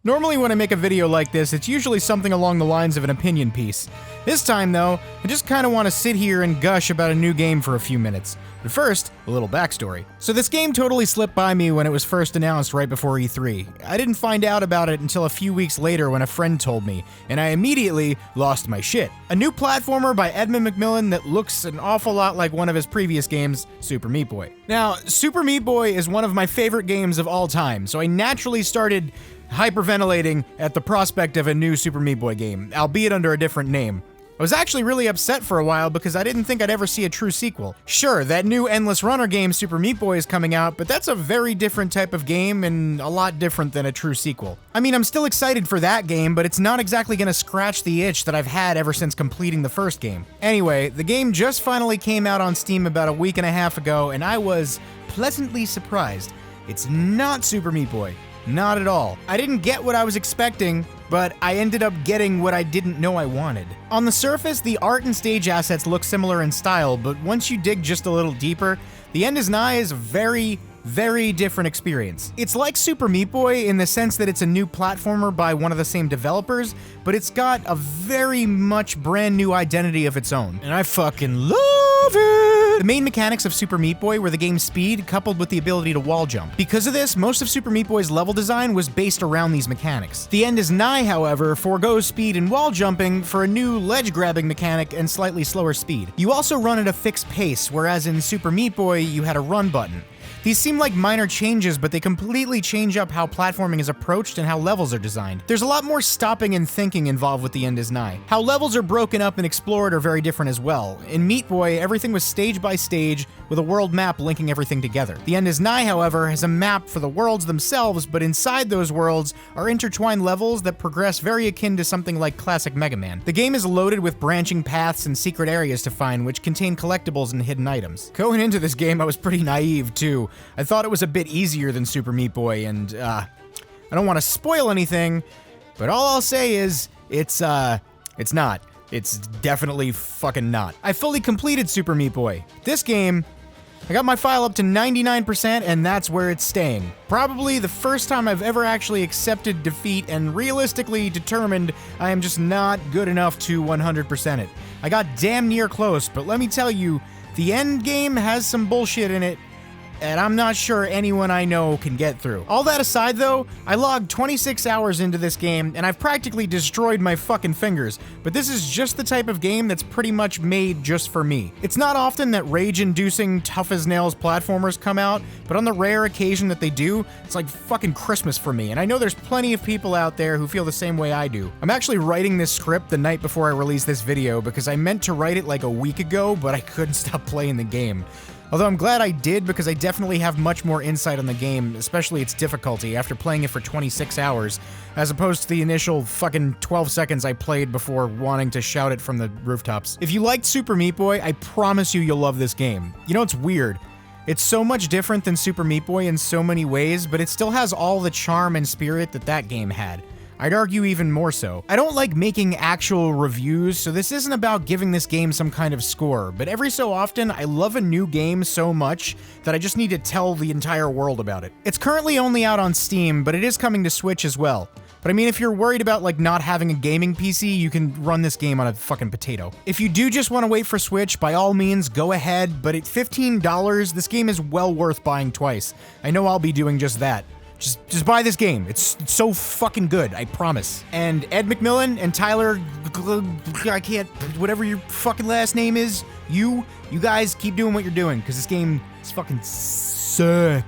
Normally when I make a video like this, it's usually something along the lines of an opinion piece. This time though, I just kinda wanna sit here and gush about a new game for a few minutes. But first, a little backstory. So this game totally slipped by me when it was first announced right before E3. I didn't find out about it until a few weeks later when a friend told me, and I immediately lost my shit. A new platformer by Edmund McMillen that looks an awful lot like one of his previous games, Super Meat Boy. Now, Super Meat Boy is one of my favorite games of all time, so I naturally started hyperventilating at the prospect of a new Super Meat Boy game, albeit under a different name. I was actually really upset for a while because I didn't think I'd ever see a true sequel. Sure, that new Endless Runner game Super Meat Boy is coming out, but that's a very different type of game and a lot different than a true sequel. I mean, I'm still excited for that game, but it's not exactly gonna scratch the itch that I've had ever since completing the first game. Anyway, the game just finally came out on Steam about a week and a half ago, and I was pleasantly surprised. It's not Super Meat Boy. Not at all. I didn't get what I was expecting, but I ended up getting what I didn't know I wanted. On the surface, the art and stage assets look similar in style, but once you dig just a little deeper, The End is Nigh is a very different experience. It's like Super Meat Boy in the sense that it's a new platformer by one of the same developers, but it's got a very much brand new identity of its own. And I fucking love it! The main mechanics of Super Meat Boy were the game's speed coupled with the ability to wall jump. Because of this, most of Super Meat Boy's level design was based around these mechanics. The End is Nigh, however, forgoes speed and wall jumping for a new ledge grabbing mechanic and slightly slower speed. You also run at a fixed pace, whereas in Super Meat Boy, you had a run button. These seem like minor changes, but they completely change up how platforming is approached and how levels are designed. There's a lot more stopping and thinking involved with The End is Nigh. How levels are broken up and explored are very different as well. In Meat Boy, everything was stage by stage, with a world map linking everything together. The End is Nigh, however, has a map for the worlds themselves, but inside those worlds are intertwined levels that progress very akin to something like classic Mega Man. The game is loaded with branching paths and secret areas to find, which contain collectibles and hidden items. Going into this game, I was pretty naive, too. I thought it was a bit easier than Super Meat Boy, and, I don't want to spoil anything, but all I'll say is, it's not. It's definitely fucking not. I fully completed Super Meat Boy. This game, I got my file up to 99%, and that's where it's staying. Probably the first time I've ever actually accepted defeat and realistically determined I am just not good enough to 100% it. I got damn near close, but let me tell you, the end game has some bullshit in it, and I'm not sure anyone I know can get through. All that aside though, I logged 26 hours into this game, and I've practically destroyed my fucking fingers, but this is just the type of game that's pretty much made just for me. It's not often that rage-inducing, tough-as-nails platformers come out, but on the rare occasion that they do, it's like fucking Christmas for me, and I know there's plenty of people out there who feel the same way I do. I'm actually writing this script the night before I release this video because I meant to write it like a week ago, but I couldn't stop playing the game. Although I'm glad I did because I definitely have much more insight on the game, especially its difficulty, after playing it for 26 hours, as opposed to the initial fucking 12 seconds I played before wanting to shout it from the rooftops. If you liked Super Meat Boy, I promise you'll love this game. You know, it's weird. It's so much different than Super Meat Boy in so many ways, but it still has all the charm and spirit that game had. I'd argue even more so. I don't like making actual reviews, so this isn't about giving this game some kind of score, but every so often, I love a new game so much that I just need to tell the entire world about it. It's currently only out on Steam, but it is coming to Switch as well. But I mean, if you're worried about like not having a gaming PC, you can run this game on a fucking potato. If you do just want to wait for Switch, by all means, go ahead, but at $15, this game is well worth buying twice. I know I'll be doing just that. Just buy this game. It's so fucking good, I promise. And Ed McMillen and Tyler, I can't, whatever your fucking last name is, you guys keep doing what you're doing, because this game is fucking sick.